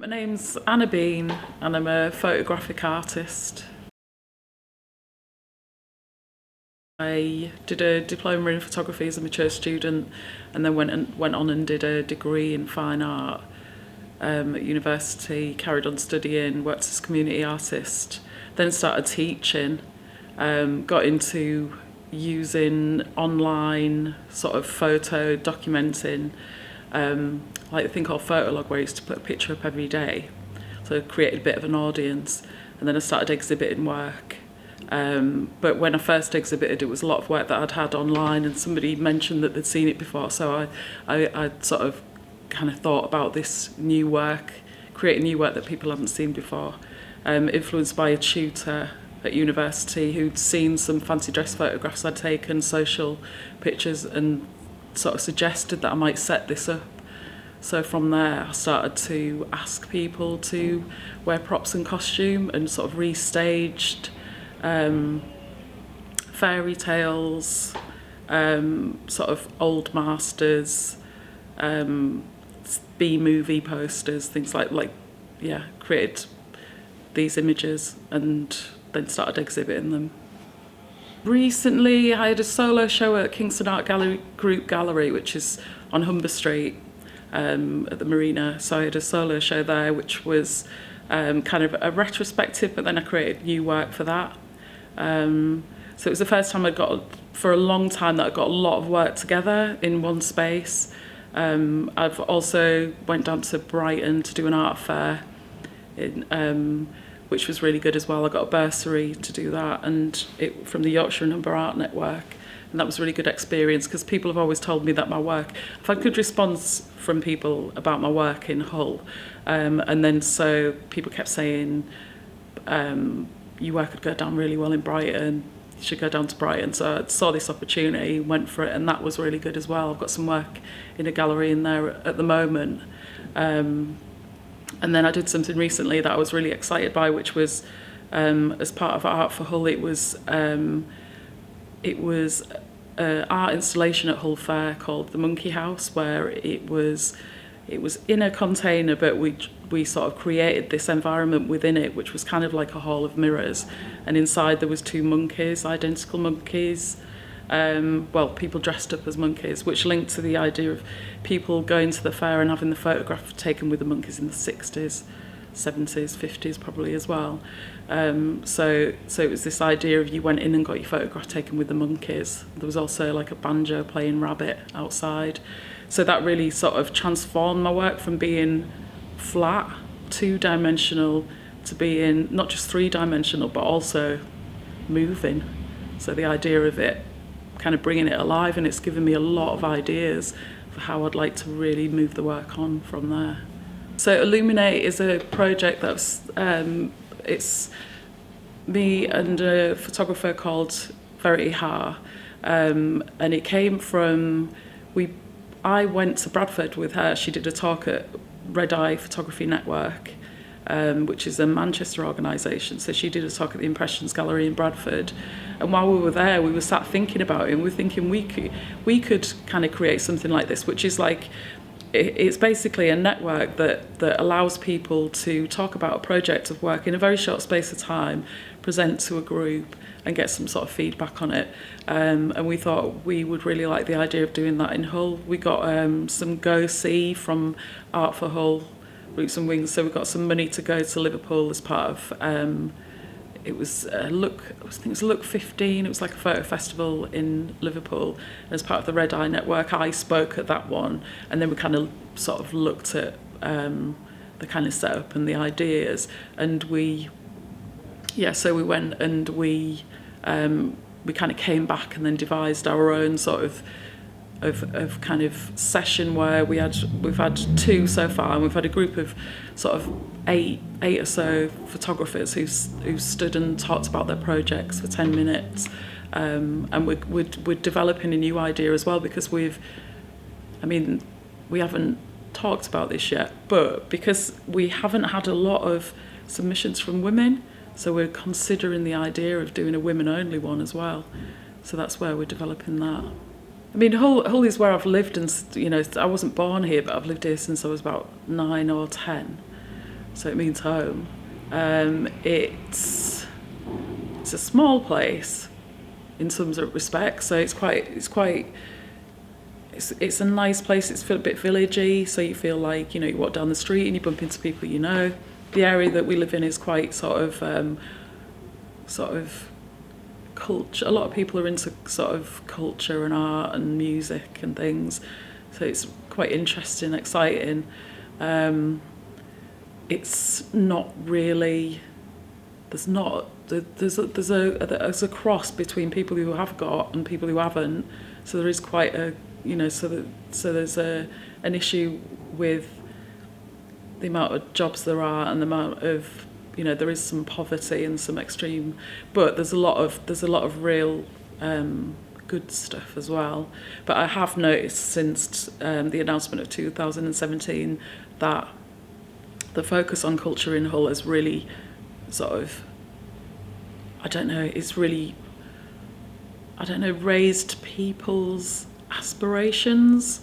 My name's Anna Bean and I'm a photographic artist. I did a diploma in photography as a mature student and then went on and did a degree in fine art at university, carried on studying, worked as a community artist, then started teaching, got into using online sort of photo documenting, like a thing called Photolog where I used to put a picture up every day. So I created a bit of an audience and then I started exhibiting work. But when I first exhibited, it was a lot of work that I'd had online and somebody mentioned that they'd seen it before. So I sort of kind of thought about this new work, creating new work that people haven't seen before, influenced by a tutor at university who'd seen some fancy dress photographs I'd taken, social pictures, and sort of suggested that I might set this up. So from there I started to ask people to wear props and costume and sort of restaged fairy tales, sort of old masters, B-movie posters, things created these images and then started exhibiting them. Recently I had a solo show at Kingston Art Group Gallery, which is on Humber Street at the Marina. So I had a solo show there, which was kind of a retrospective, but then I created new work for that. So it was the first time for a long time that I got a lot of work together in one space. I've also went down to Brighton to do an art fair, which was really good as well. I got a bursary to do that from the Yorkshire and Humber Art Network. And that was a really good experience because people have always told me that my work, I've had good response from people about my work in Hull. And then so people kept saying, your work could go down really well in Brighton, you should go down to Brighton. So I saw this opportunity, went for it, and that was really good as well. I've got some work in a gallery in there at the moment. And then I did something recently that I was really excited by, which was as part of Art for Hull. It was an art installation at Hull Fair called the Monkey House, where it was in a container, but we sort of created this environment within it, which was kind of like a hall of mirrors, and inside there was two monkeys, identical monkeys. People dressed up as monkeys, which linked to the idea of people going to the fair and having the photograph taken with the monkeys in the 60s, 70s, 50s probably as well. So it was this idea of you went in and got your photograph taken with the monkeys. There was also like a banjo playing rabbit outside. So that really sort of transformed my work from being flat, two-dimensional, to being not just three-dimensional, but also moving. So the idea of it kind of bringing it alive, and it's given me a lot of ideas for how I'd like to really move the work on from there. So Illuminate is a project that's it's me and a photographer called Verity Haar, and it came from I went to Bradford with her. She did a talk at Red Eye Photography Network, which is a Manchester organisation. So she did a talk at the Impressions Gallery in Bradford. And while we were there, we were sat thinking about it, and we were thinking we could kind of create something like this, which is like, it's basically a network that allows people to talk about a project of work in a very short space of time, present to a group and get some sort of feedback on it. And we thought we would really like the idea of doing that in Hull. We got some Go See from Art for Hull, Roots and Wings, so we got some money to go to Liverpool as part of it was Look 15. It was like a photo festival in Liverpool. As part of the Red Eye Network, I spoke at that one, and then we kind of sort of looked at the kind of setup and the ideas, and so we went and we kind of came back and then devised our own sort of kind of session where we've had two so far, and we've had a group of sort of eight or so photographers who stood and talked about their projects for 10 minutes, and we're developing a new idea as well, because we haven't talked about this yet, but because we haven't had a lot of submissions from women, so we're considering the idea of doing a women-only one as well. So that's where we're developing that. I mean, Hull is where I've lived, and I wasn't born here, but I've lived here since I was about 9 or 10. so it means home. It's a small place in some respects, so it's a nice place. It's a bit villagey, so you feel like, you know, you walk down the street and you bump into people you know. The area that we live in is quite sort of culture. A lot of people are into sort of culture and art and music and things, so it's quite interesting, exciting. It's not really. There's a cross between people who have got and people who haven't. So there is quite a, you know, so there's an issue with the amount of jobs there are and the amount of, you know, there is some poverty and some extreme, but there's a lot of real good stuff as well. But I have noticed since the announcement of 2017 that the focus on culture in Hull has really sort of, raised people's aspirations.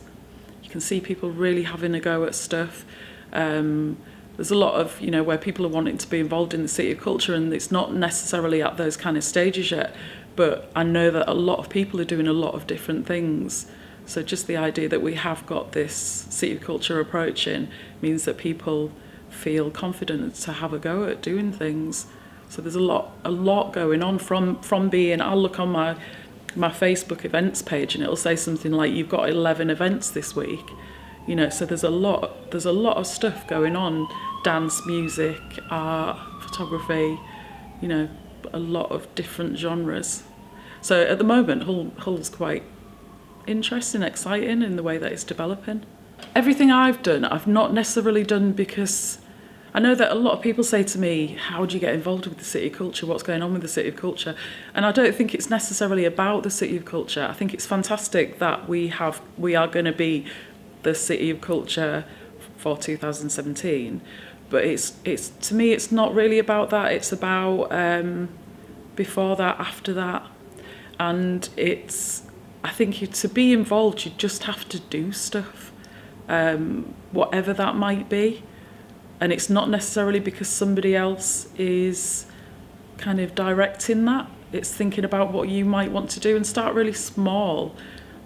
You can see people really having a go at stuff. There's a lot of, you know, where people are wanting to be involved in the City of Culture, and it's not necessarily at those kind of stages yet, but I know that a lot of people are doing a lot of different things. So just the idea that we have got this City of Culture approaching means that people feel confident to have a go at doing things. So there's a lot going on from being, I'll look on my Facebook events page and it'll say something like, you've got 11 events this week, you know, so there's a lot of stuff going on, dance, music, art, photography, you know, a lot of different genres. So at the moment, Hull's quite interesting, exciting in the way that it's developing. Everything I've done, I've not necessarily done because I know that a lot of people say to me, how do you get involved with the City of Culture? What's going on with the City of Culture? And I don't think it's necessarily about the City of Culture. I think it's fantastic that we are going to be the City of Culture for 2017. But it's to me, it's not really about that. It's about before that, after that. And I think to be involved, you just have to do stuff, whatever that might be. And it's not necessarily because somebody else is kind of directing that. It's thinking about what you might want to do and start really small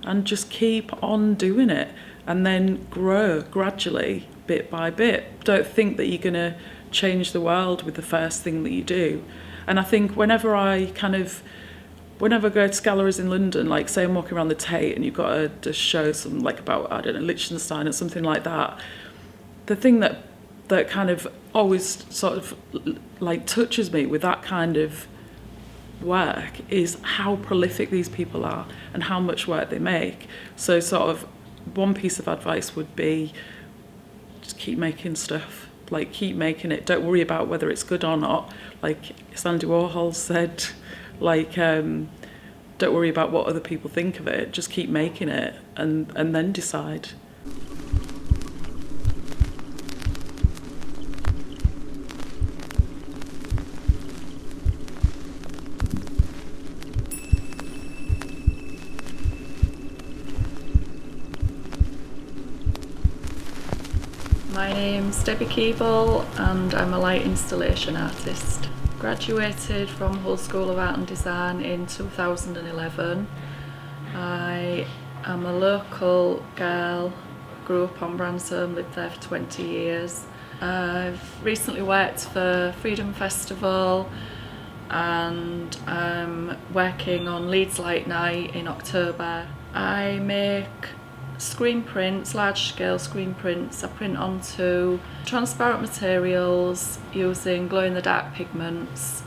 and just keep on doing it and then grow gradually, bit by bit. Don't think that you're going to change the world with the first thing that you do. And I think whenever I go to galleries in London, like say I'm walking around the Tate and you've got to show some like about, I don't know, Liechtenstein or something like that, the thing that kind of always sort of like touches me with that kind of work is how prolific these people are and how much work they make. So sort of one piece of advice would be just keep making stuff, like keep making it. Don't worry about whether it's good or not. Like Andy Warhol said, like don't worry about what other people think of it. Just keep making it and then decide. My name's Debi Keable and I'm a light installation artist. Graduated from Hull School of Art and Design in 2011. I am a local girl, grew up on Bransholme, lived there for 20 years. I've recently worked for Freedom Festival and I'm working on Leeds Light Night in October. I make screen prints, large scale screen prints. I print onto transparent materials using glow in the dark pigments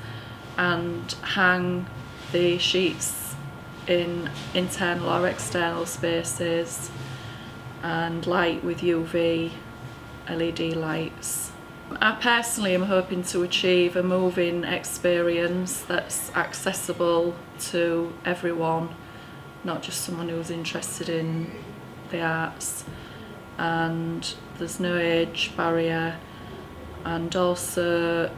and hang the sheets in internal or external spaces and light with UV LED lights. I personally am hoping to achieve a moving experience that's accessible to everyone, not just someone who's interested in the arts, and there's no age barrier, and also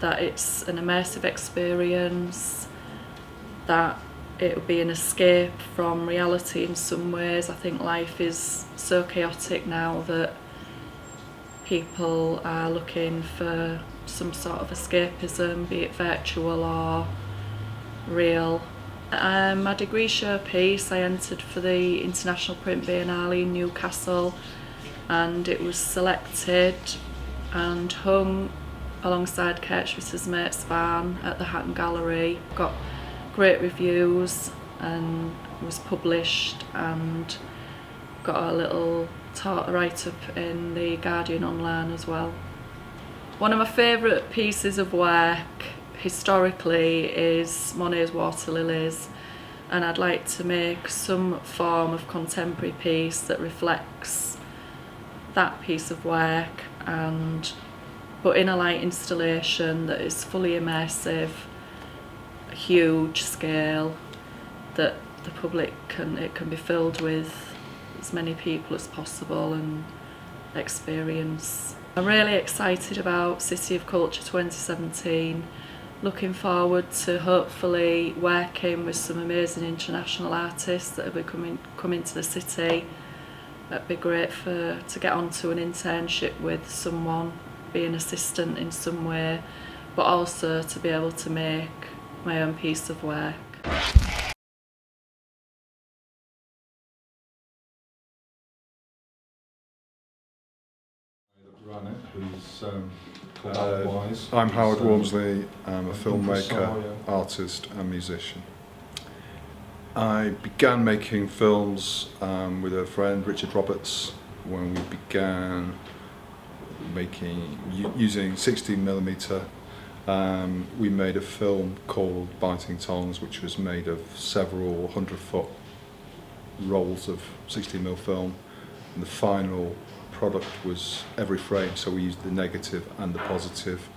that it's an immersive experience, that it will be an escape from reality in some ways. I think life is so chaotic now that people are looking for some sort of escapism, be it virtual or real. My degree showpiece, I entered for the International Print Biennale in Newcastle, and it was selected and hung alongside Kurt Schwitter's Mate Span at the Hatton Gallery. Got great reviews and was published and got a little write-up in the Guardian online as well. One of my favourite pieces of work historically is Monet's Water Lilies, and I'd like to make some form of contemporary piece that reflects that piece of work, but in a light installation that is fully immersive, huge scale, that the public can be filled with as many people as possible and experience. I'm really excited about City of Culture 2017. Looking forward to hopefully working with some amazing international artists that will be coming to the city. It'd be great to get onto an internship with someone, be an assistant in some way, but also to be able to make my own piece of work. I'm Howard Walmsley. I'm a filmmaker, artist and musician. I began making films with a friend, Richard Roberts, when we began using 16mm. We made a film called Biting Tongues, which was made of several 100-foot rolls of 16mm film, and the final product was every frame, so we used the negative and the positive.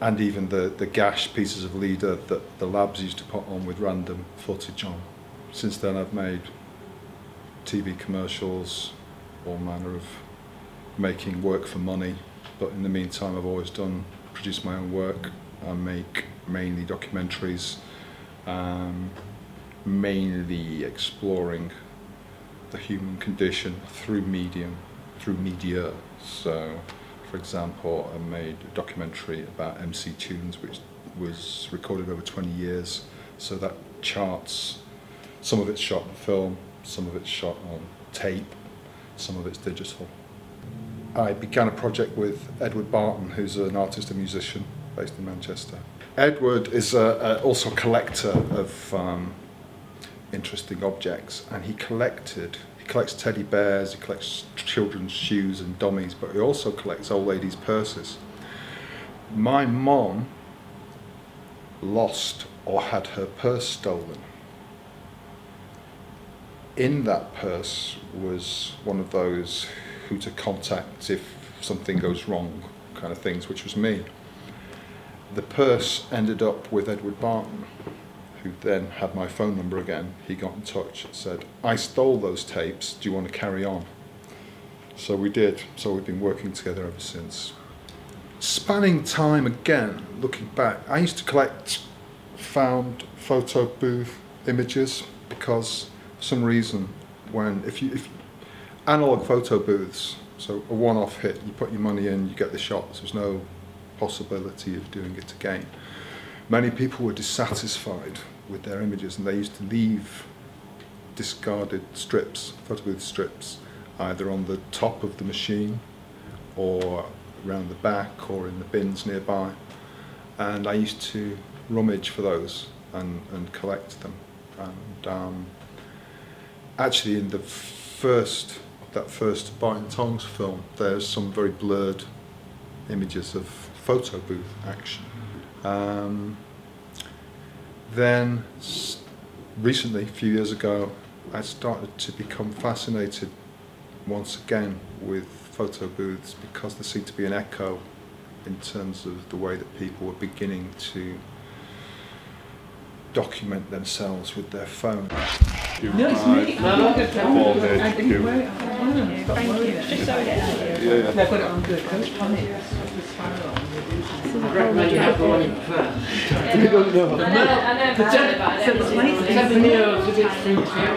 And even the gash pieces of leader that the labs used to put on with random footage on. Since then I've made TV commercials, all manner of making work for money, but in the meantime I've always produced my own work. I make mainly documentaries, mainly exploring the human condition through media. So, for example, I made a documentary about MC Tunes, which was recorded over 20 years. So that charts, some of it's shot on film, some of it's shot on tape, some of it's digital. I began a project with Edward Barton, who's an artist and musician based in Manchester. Edward is also a collector of interesting objects, and he collects teddy bears, he collects children's shoes and dummies, but he also collects old ladies' purses. My mom lost or had her purse stolen. In that purse was one of those who to contact if something goes wrong kind of things, which was me. The purse ended up with Edward Barton, who then had my phone number again. He got in touch and said, I stole those tapes, do you want to carry on? So we did, so we've been working together ever since. Spanning time again, looking back, I used to collect found photo booth images because for some reason, if analog photo booths, so a one-off hit, you put your money in, you get the shots, there's no possibility of doing it again. Many people were dissatisfied with their images, and they used to leave discarded strips, photo booth strips, either on the top of the machine or around the back or in the bins nearby. And I used to rummage for those and collect them. And actually in that first Biting Tongues film, there's some very blurred images of photo booth action. Then recently, a few years ago, I started to become fascinated once again with photo booths because there seemed to be an echo in terms of the way that people were beginning to document themselves with their phone. No, it's me. Thank you. I've got it on good coach. I recommend you have the one in first. I know. 7 years, a bit fruity.